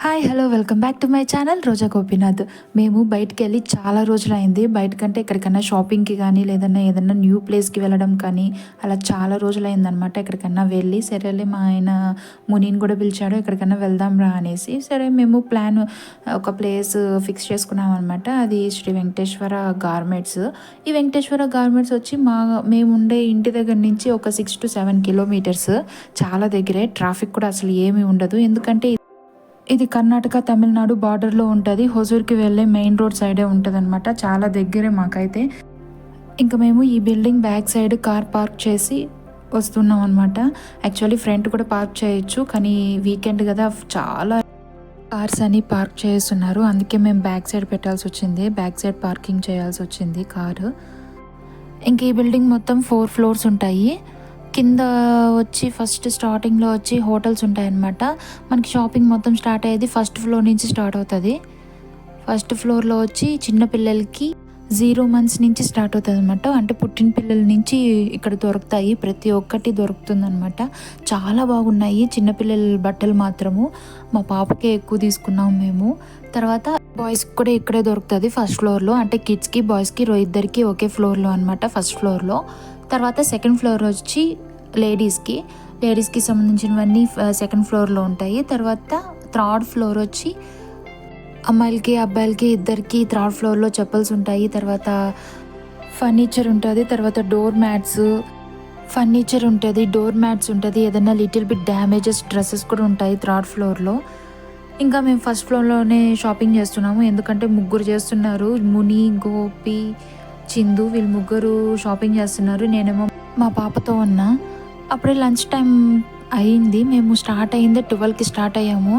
Hi hello welcome back to my channel Roja Gopinath. మేము బయటికి వెళ్ళి చాలా రోజులైంది. బయటకంటే ఎక్కడికన్నా షాపింగ్కి కానీ లేదన్నా ఏదన్నా న్యూ ప్లేస్కి వెళ్ళడం కానీ అలా చాలా రోజులైందనమాట. ఎక్కడికన్నా వెళ్ళి సరేలే మా ఆయన మునీని కూడా పిలిచాడు, ఎక్కడికన్నా వెళ్దాం రా అనేసి. సరే మేము ఒక ప్లేస్ ఫిక్స్ చేసుకున్నాం అనమాట. అది శ్రీ వెంకటేశ్వర గార్మెంట్స్. ఈ వెంకటేశ్వర గార్మెంట్స్ వచ్చి మేము ఉండే ఇంటి దగ్గర నుంచి ఒక 6 to 7 కిలోమీటర్స్. చాలా దగ్గరే, ట్రాఫిక్ కూడా అసలు ఏమీ ఉండదు. ఎందుకంటే ఇది కర్ణాటక తమిళనాడు బార్డర్లో ఉంటుంది. హొసూర్కి వెళ్ళే మెయిన్ రోడ్ సైడే ఉంటుంది అనమాట. చాలా దగ్గరే మాకైతే. ఇంకా మేము ఈ building back side car park చేసి వస్తున్నాం అనమాట. యాక్చువల్లీ ఫ్రంట్ కూడా పార్క్ చేయొచ్చు, కానీ వీకెండ్ కదా చాలా కార్స్ అని పార్క్ చేస్తున్నారు. అందుకే మేము బ్యాక్ సైడ్ పెట్టాల్సి వచ్చింది, బ్యాక్ సైడ్ పార్కింగ్ చేయాల్సి వచ్చింది కారు. ఇంక ఈ బిల్డింగ్ మొత్తం 4 floors ఉంటాయి. కింద వచ్చి ఫస్ట్ స్టార్టింగ్లో వచ్చి హోటల్స్ ఉంటాయన్నమాట. మనకి షాపింగ్ మొత్తం స్టార్ట్ అయ్యేది ఫస్ట్ ఫ్లోర్ నుంచి స్టార్ట్ అవుతుంది. ఫస్ట్ ఫ్లోర్లో వచ్చి చిన్నపిల్లలకి 0 months నుంచి స్టార్ట్ అవుతుంది అనమాట. అంటే పుట్టిన పిల్లల నుంచి ఇక్కడ దొరుకుతాయి, ప్రతి ఒక్కటి దొరుకుతుంది అనమాట. చాలా బాగున్నాయి చిన్నపిల్లల బట్టలు మాత్రము. మా పాపకే ఎక్కువ తీసుకున్నాం మేము. తర్వాత బాయ్స్కి కూడా ఇక్కడే దొరుకుతుంది ఫస్ట్ ఫ్లోర్లో. అంటే కిడ్స్కి బాయ్స్కి ఇద్దరికి ఒకే ఫ్లోర్లో అనమాట, ఫస్ట్ ఫ్లోర్లో. తర్వాత సెకండ్ ఫ్లోర్ వచ్చి లేడీస్కి సంబంధించినవన్నీ సెకండ్ ఫ్లోర్లో ఉంటాయి. తర్వాత థర్డ్ ఫ్లోర్ వచ్చి అమ్మాయిలకి అబ్బాయిలకి ఇద్దరికి థర్డ్ ఫ్లోర్లో చెప్పల్స్ ఉంటాయి. తర్వాత ఫర్నిచర్ ఉంటుంది. తర్వాత ఫర్నిచర్ ఉంటుంది, డోర్ మ్యాట్స్ ఉంటుంది. ఏదైనా లిటిల్ బిట్ డ్యామేజెస్ డ్రెస్సెస్ కూడా ఉంటాయి థర్డ్ ఫ్లోర్లో. ఇంకా మేము ఫస్ట్ ఫ్లోర్లోనే షాపింగ్ చేస్తున్నాము, ఎందుకంటే ముగ్గురు చేస్తున్నారు. ముని, గోపి, చిందు, వీళ్ళు ముగ్గురు షాపింగ్ చేస్తున్నారు. నేనేమో మా పాపతో ఉన్నా. అప్పుడే లంచ్ టైం అయింది. మేము స్టార్ట్ అయింది 12కి స్టార్ట్ అయ్యాము.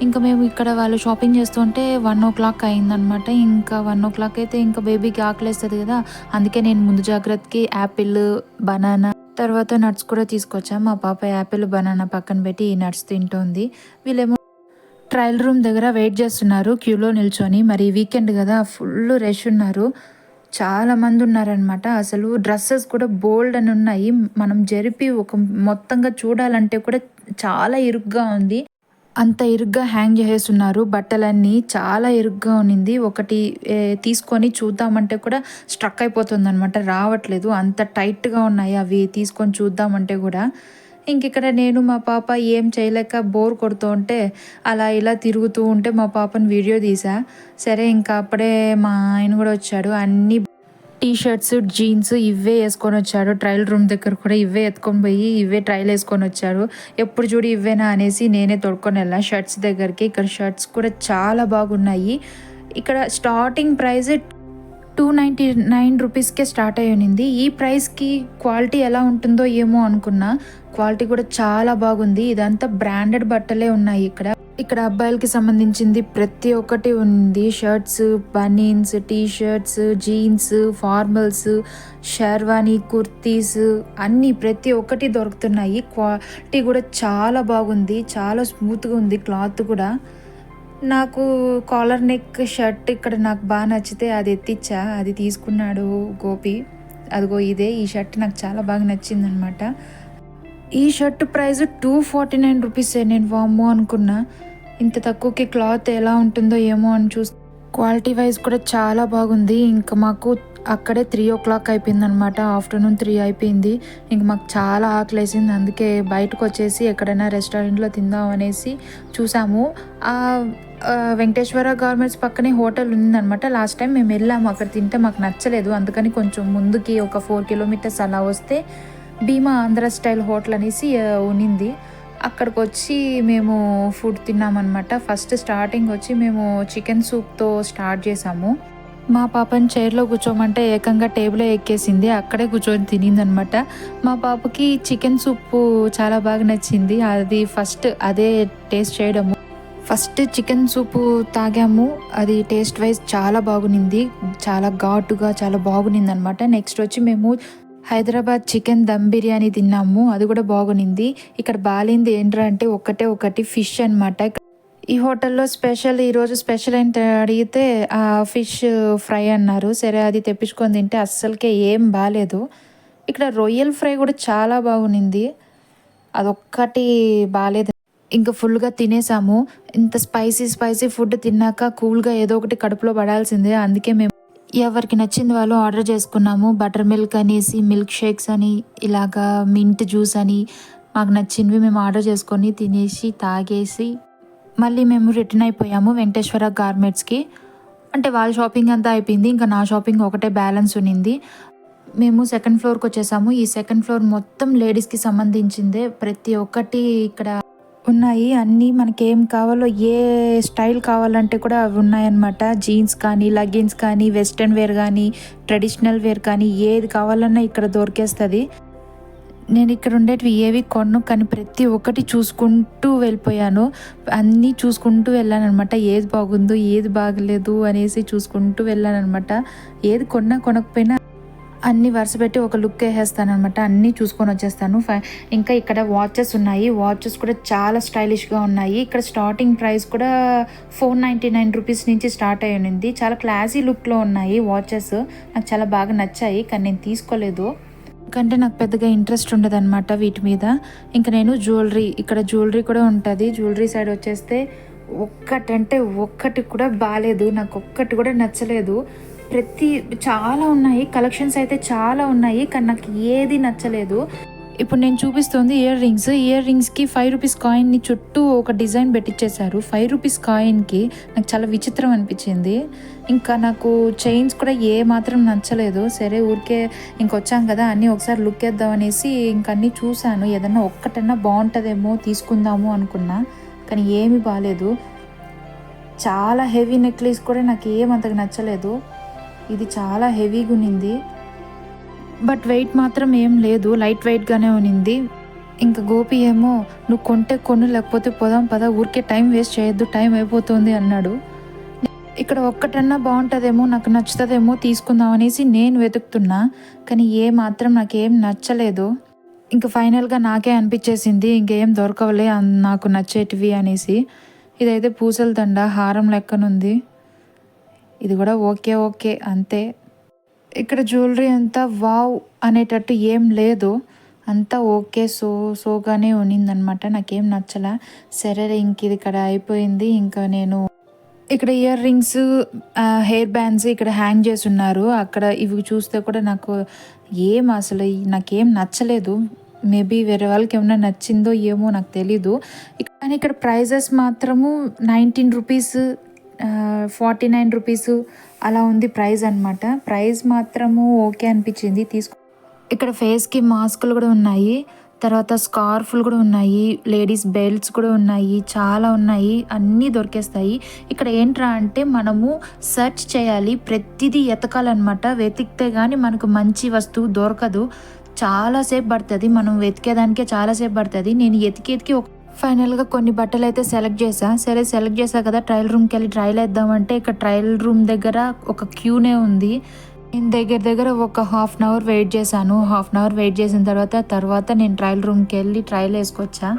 ఇంకా మేము ఇక్కడ వాళ్ళు షాపింగ్ చేస్తుంటే 1 o'clock అయిందనమాట. ఇంకా 1 o'clock అయితే ఇంకా బేబీకి ఆకలేస్తుంది కదా, అందుకే నేను ముందు జాగ్రత్తకి యాపిల్, బనానా, తర్వాత నట్స్ కూడా తీసుకొచ్చాము. మా పాప యాపిల్, బనానా పక్కన పెట్టి ఈ నట్స్ తింటోంది. వీళ్ళేమో ట్రయల్ రూమ్ దగ్గర వెయిట్ చేస్తున్నారు క్యూలో నిల్చొని. మరి వీకెండ్ కదా, ఫుల్ రష్ ఉన్నారు, చాలా మంది ఉన్నారనమాట. అసలు డ్రెస్సెస్ కూడా బోల్డ్ అని ఉన్నాయి. మనం జరిపి మొత్తంగా చూడాలంటే కూడా చాలా ఇరుగ్గా ఉంది. అంత ఇరుగ్గా హ్యాంగ్ చేసేస్తున్నారు బట్టలన్నీ, చాలా ఇరుగ్గా ఉన్నింది. ఒకటి తీసుకొని చూద్దామంటే కూడా స్ట్రక్ అయిపోతుంది అనమాట, రావట్లేదు. అంత టైట్గా ఉన్నాయి అవి తీసుకొని చూద్దామంటే కూడా. ఇక్కడ నేను మా పాప ఏం చేయలేక బోర్ కొడుతూ ఉంటే అలా ఇలా తిరుగుతూ ఉంటే మా పాపను వీడియో తీసా. సరే ఇంకా అప్పుడే మా ఆయన కూడా వచ్చాడు. అన్ని టీషర్ట్స్, జీన్స్ ఇవే వేసుకొని వచ్చాడు. ట్రయల్ రూమ్ దగ్గర కూడా ఇవే ఎత్తుకొని పోయి ఇవే ట్రయల్ వేసుకొని వచ్చాడు. ఎప్పుడు చూడు ఇవేనా అనేసి నేనే తొడుకొని వెళ్ళా షర్ట్స్ దగ్గరికి. ఇక్కడ షర్ట్స్ కూడా చాలా బాగున్నాయి. ఇక్కడ స్టార్టింగ్ ప్రైస్ 299 రూపీస్కే స్టార్ట్ అయ్యి ఉన్నింది. ఈ ప్రైస్కి క్వాలిటీ ఎలా ఉంటుందో ఏమో అనుకున్నా, క్వాలిటీ కూడా చాలా బాగుంది. ఇదంతా బ్రాండెడ్ బట్టలే ఉన్నాయి ఇక్కడ అబ్బాయిలకి సంబంధించింది ప్రతి ఒక్కటి ఉంది. Shirts, banians, T shirts, jeans, formals, sherwani, kurtis అన్నీ ప్రతి ఒక్కటి దొరుకుతున్నాయి. క్వాలిటీ కూడా చాలా బాగుంది, చాలా స్మూత్గా ఉంది క్లాత్ కూడా. నాకు కాలర్ నెక్ షర్ట్ ఇక్కడ నాకు బాగా నచ్చితే అది ఎత్తిచ్చా, అది తీసుకున్నాడు గోపి. అదిగో ఇదే, ఈ షర్ట్ నాకు చాలా బాగా నచ్చిందనమాట. ఈ షర్ట్ ప్రైస్ 249 రూపీసే. నేను వామ్మో అనుకున్నా, ఇంత తక్కువకి క్లాత్ ఎలా ఉంటుందో ఏమో అని క్వాలిటీ వైజ్ కూడా చాలా బాగుంది. ఇంకా మాకు అక్కడే 3 o'clock అయిపోయిందనమాట, ఆఫ్టర్నూన్ 3 అయిపోయింది. ఇంక మాకు చాలా ఆకలేసింది. అందుకే బయటకు వచ్చేసి ఎక్కడైనా రెస్టారెంట్లో తిందాం అనేసి చూసాము. వెంకటేశ్వర గార్మెంట్స్ పక్కనే హోటల్ ఉందనమాట. లాస్ట్ టైం మేము వెళ్ళాము, అక్కడ తింటే మాకు నచ్చలేదు. అందుకని కొంచెం ముందుకి ఒక 4 kilometers అలా వస్తే భీమా ఆంధ్ర స్టైల్ హోటల్ అనేసి ఉన్నింది. అక్కడికి వచ్చి మేము ఫుడ్ తిన్నామన్నమాట. ఫస్ట్ స్టార్టింగ్ వచ్చి మేము చికెన్ సూప్తో స్టార్ట్ చేసాము. మా పాపని చైర్లో కూర్చోమంటే ఏకంగా టేబుల్ ఎక్కేసింది, అక్కడే కూర్చొని తినిందనమాట. మా పాపకి చికెన్ సూప్ చాలా బాగా నచ్చింది. అది ఫస్ట్ అదే టేస్ట్ చేయడము. ఫస్ట్ చికెన్ సూపు తాగాము, అది టేస్ట్ వైజ్ చాలా బాగునింది, చాలా ఘాటుగా చాలా బాగునింది అనమాట. నెక్స్ట్ వచ్చి మేము హైదరాబాద్ చికెన్ దమ్ బిర్యానీ తిన్నాము, అది కూడా బాగునింది. ఇక్కడ బాలింది ఏంట్రా అంటే ఒకటి ఫిష్ అనమాట. ఈ హోటల్లో ఈరోజు స్పెషల్ ఏంటి అడిగితే ఆ ఫిష్ ఫ్రై అన్నారు. సరే అది తెప్పించుకొని తింటే అస్సలకే ఏం బాగాలేదు. ఇక్కడ రొయ్యల ఫ్రై కూడా చాలా బాగునింది, అదొక్కటి బాగాలేదు. ఇంకా ఫుల్గా తినేసాము. ఇంత స్పైసీ ఫుడ్ తిన్నాక కూల్గా ఏదో ఒకటి కడుపులో పడాల్సిందే. అందుకే మేము ఎవరికి నచ్చింది వాళ్ళు ఆర్డర్ చేసుకున్నాము. బటర్ మిల్క్ అనేసి, మిల్క్ షేక్స్ అని, ఇలాగా మింట్ జ్యూస్ అని మాకు నచ్చినవి మేము ఆర్డర్ చేసుకొని తినేసి తాగేసి మళ్ళీ మేము రిటర్న్ అయిపోయాము వెంకటేశ్వర గార్మెంట్స్కి. అంటే వాళ్ళ షాపింగ్ అంతా అయిపోయింది. ఇంకా నా షాపింగ్ ఒకటే బ్యాలెన్స్ ఉన్నింది. మేము సెకండ్ ఫ్లోర్కి వచ్చేసాము. ఈ సెకండ్ ఫ్లోర్ మొత్తం లేడీస్కి సంబంధించిందే. ప్రతి ఒక్కటి ఇక్కడ ఉన్నాయి. అన్నీ మనకేం కావాలో, ఏ స్టైల్ కావాలంటే కూడా అవి ఉన్నాయన్నమాట. జీన్స్ కానీ, లెగ్గిన్స్ కానీ, వెస్ట్రన్ వేర్ కానీ, ట్రెడిషనల్ వేర్ కానీ, ఏది కావాలన్నా ఇక్కడ దొరికేస్తుంది. నేను ఇక్కడ ఉండేటివి ఏవి కొన్ను, కానీ ప్రతి ఒక్కటి చూసుకుంటూ వెళ్ళిపోయాను. అన్నీ చూసుకుంటూ వెళ్ళాను అనమాట. ఏది బాగుందో ఏది బాగలేదు అనేసి చూసుకుంటూ వెళ్ళాను అనమాట. ఏది కొనకపోయినా అన్నీ వరుస పెట్టి ఒక లుక్ వేసేస్తాను అనమాట. అన్నీ చూసుకొని వచ్చేస్తాను. ఇంకా ఇక్కడ వాచెస్ ఉన్నాయి. వాచెస్ కూడా చాలా స్టైలిష్గా ఉన్నాయి. ఇక్కడ స్టార్టింగ్ ప్రైస్ కూడా 499 రూపీస్ నుంచి స్టార్ట్ అయ్యి ఉంది. చాలా క్లాసీ లుక్లో ఉన్నాయి వాచెస్. నాకు చాలా బాగా నచ్చాయి, కానీ నేను తీసుకోలేదు. ఎందుకంటే నాకు పెద్దగా ఇంట్రెస్ట్ ఉండదు అనమాట వీటి మీద. ఇంకా నేను ఇక్కడ జ్యువెలరీ కూడా ఉంటుంది. జ్యువెలరీ సైడ్ వచ్చేస్తే ఒక్కటి కూడా బాగాలేదు. నాకు ఒక్కటి కూడా నచ్చలేదు. చాలా ఉన్నాయి, కలెక్షన్స్ అయితే చాలా ఉన్నాయి, కానీ నాకు ఏది నచ్చలేదు. ఇప్పుడు నేను చూపిస్తుంది ఇయర్ రింగ్స్కి 5 రూపీస్ కాయిన్ని చుట్టూ ఒక డిజైన్ పెట్టించేశారు. 5 రూపీస్ కాయిన్కి నాకు చాలా విచిత్రం అనిపించింది. ఇంకా నాకు చైన్స్ కూడా ఏ మాత్రం నచ్చలేదు. సరే ఊరికే ఇంకొచ్చాం కదా అన్నీ ఒకసారి లుక్ వేద్దాం అనేసి ఇంక అన్నీ చూశాను. ఏదన్నా ఒక్కటన్నా బాగుంటుందేమో తీసుకుందాము అనుకున్నా, కానీ ఏమీ బాగాలేదు. చాలా హెవీ నెక్లెస్ కూడా నాకు ఏమంతగా నచ్చలేదు. ఇది చాలా హెవీగా ఉన్నింది, బట్ వెయిట్ మాత్రం ఏం లేదు, లైట్ వెయిట్గానే ఉన్నింది. ఇంకా గోపి ఏమో నువ్వు కొంటే కొను, లేకపోతే పోదాం పద, ఊరికే టైం వేస్ట్ చేయొద్దు, టైం అయిపోతుంది అన్నాడు. ఇక్కడ ఒక్కటన్నా బాగుంటుందేమో, నాకు నచ్చుతుందేమో తీసుకుందాం అనేసి నేను వెతుకుతున్నా, కానీ మాత్రం నాకేం నచ్చలేదు. ఇంకా ఫైనల్గా నాకే అనిపించేసింది ఇంకేం దొరకవలే నాకు నచ్చేటివి అనేసి. ఇదైతే పూసల దండ హారం లెక్కనుంది. ఇది కూడా ఓకే అంతే. ఇక్కడ జ్యువెలరీ అంతా వావ్ అనేటట్టు ఏం లేదు, అంతా ఓకే సోగానే ఉన్నిందనమాట. నాకేం నచ్చలా. సరే ఇంక ఇది ఇక్కడ అయిపోయింది. ఇంకా నేను ఇక్కడ ఇయర్ రింగ్స్, హెయిర్ బ్యాండ్స్ ఇక్కడ హ్యాంగ్ చేసి ఉన్నారు. అక్కడ ఇవి చూస్తే కూడా నాకు అసలు నాకేం నచ్చలేదు. మేబీ వేరే వాళ్ళకి ఏమైనా నచ్చిందో ఏమో నాకు తెలీదు. కానీ ఇక్కడ ప్రైజెస్ మాత్రము 19 రూపీస్, 49 రూపీస్ అలా ఉంది ప్రైస్ అనమాట. ప్రైస్ మాత్రము ఓకే అనిపించింది. ఇక్కడ ఫేస్కి మాస్కులు కూడా ఉన్నాయి, తర్వాత స్కార్ఫ్లు కూడా ఉన్నాయి, లేడీస్ బెల్ట్స్ కూడా ఉన్నాయి, చాలా ఉన్నాయి, అన్నీ దొరికేస్తాయి. ఇక్కడ ఏంట్రా అంటే మనము సెర్చ్ చేయాలి, ప్రతిదీ ఎతకాలన్నమాట. వెతికితే కానీ మనకు మంచి వస్తువు దొరకదు. చాలాసేపు పడుతుంది, మనం వెతికేదానికే చాలాసేపు పడుతుంది. నేను ఎతికి ఫైనల్గా కొన్ని బట్టలు అయితే సెలెక్ట్ చేసా కదా, ట్రయల్ రూమ్కి వెళ్ళి ట్రయల్ వేద్దామంటే ఇక్కడ ట్రయల్ రూమ్ దగ్గర ఒక క్యూనే ఉంది. నేను దగ్గర ఒక హాఫ్ అన్ అవర్ వెయిట్ చేశాను. హాఫ్ అన్ అవర్ వెయిట్ చేసిన తర్వాత నేను ట్రయల్ రూమ్కి వెళ్ళి ట్రయల్ వేసుకొచ్చా.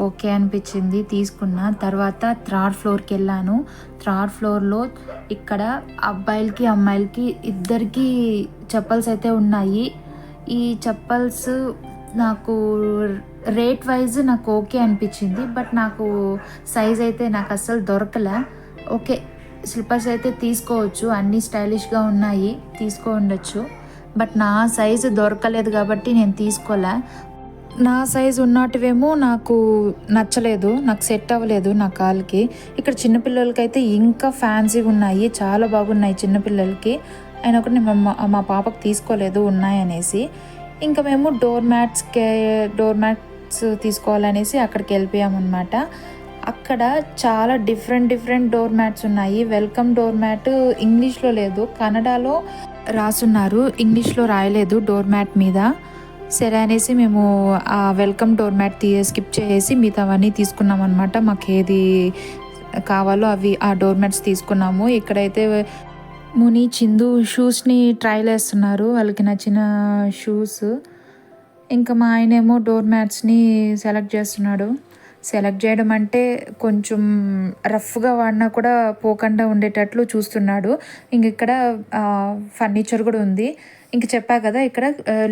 ఓకే అనిపించింది, తీసుకున్నా. తర్వాత 3rd ఫ్లోర్కి వెళ్ళాను. 3rd ఫ్లోర్లో ఇక్కడ అబ్బాయిలకి అమ్మాయిలకి ఇద్దరికి చెప్పల్స్ అయితే ఉన్నాయి. ఈ చెప్పల్స్ నాకు రేట్ వైజ్ నాకు ఓకే అనిపించింది, బట్ నాకు సైజ్ అయితే నాకు అస్సలు దొరకలే. ఓకే, స్లిప్పర్స్ అయితే తీసుకోవచ్చు, అన్నీ స్టైలిష్గా ఉన్నాయి, ఉండొచ్చు, బట్ నా సైజు దొరకలేదు కాబట్టి నేను తీసుకోలే. నా సైజు ఉన్నటివేమో నాకు నచ్చలేదు, నాకు సెట్ అవ్వలేదు నా కాలుకి. ఇక్కడ చిన్నపిల్లలకి అయితే ఇంకా ఫ్యాన్సీగా ఉన్నాయి, చాలా బాగున్నాయి చిన్నపిల్లలకి. అయినా ఒకటి నేను మా పాపకు తీసుకోలేదు ఉన్నాయనేసి. ఇంకా మేము డోర్ మ్యాట్స్ తీసుకోవాలనేసి అక్కడికి వెళ్ళిపోయామన్నమాట. అక్కడ చాలా డిఫరెంట్ డోర్ మ్యాట్స్ ఉన్నాయి. వెల్కమ్ డోర్ మ్యాట్ ఇంగ్లీష్లో లేదు, కన్నడలో రాసున్నారు, ఇంగ్లీష్లో రాయలేదు డోర్ మ్యాట్ మీద. సరే అనేసి మేము ఆ వెల్కమ్ డోర్ మ్యాట్ స్కిప్ చేసి మిగతావన్నీ తీసుకున్నాం అనమాట. మాకు ఏది కావాలో అవి ఆ డోర్ మ్యాట్స్ తీసుకున్నాము. ఇక్కడైతే ముని చిందు షూస్ని ట్రైల్ వేస్తున్నారు, వాళ్ళకి నచ్చిన షూస్. ఇంకా మా ఆయనేమో డోర్ మ్యాట్స్ని సెలెక్ట్ చేస్తున్నాడు. సెలెక్ట్ చేయడం అంటే కొంచెం రఫ్గా వాడినా కూడా పోకుండా ఉండేటట్లు చూస్తున్నాడు. ఇంక ఇక్కడ ఫర్నిచర్ కూడా ఉంది. ఇంక చెప్పా కదా ఇక్కడ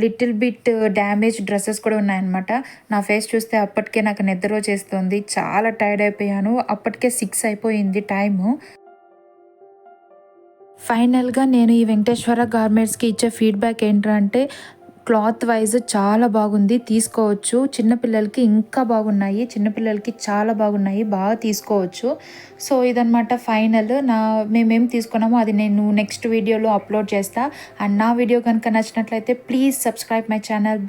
లిటిల్ బిట్ డ్యామేజ్ డ్రెస్సెస్ కూడా ఉన్నాయన్నమాట. నా ఫేస్ చూస్తే అప్పటికే నాకు నిద్ర వచ్చేస్తుంది. చాలా టైర్డ్ అయిపోయాను. అప్పటికే 6 అయిపోయింది టైము. ఫైనల్‌గా నేను ఈ వెంకటేశ్వర గార్మెంట్స్‌కి ఇచ్చే ఫీడ్‌బ్యాక్ ఏంటంటే క్లాత్ వైజ్ చాలా బాగుంది. తీసుకోవచ్చు. చిన్న పిల్లలకి ఇంకా బాగున్నాయి. చిన్న పిల్లలకి చాలా బాగున్నాయి. బాగా తీసుకోవచ్చు. సో, ఇదనమాట ఫైనల్. మేమేం తీసుకున్నామో అది నేను నెక్స్ట్ వీడియోలో అప్లోడ్ చేస్తా. అండ్ నా వీడియో గనుక నచ్చినట్లయితే ప్లీజ్ సబ్స్క్రైబ్ మై ఛానల్.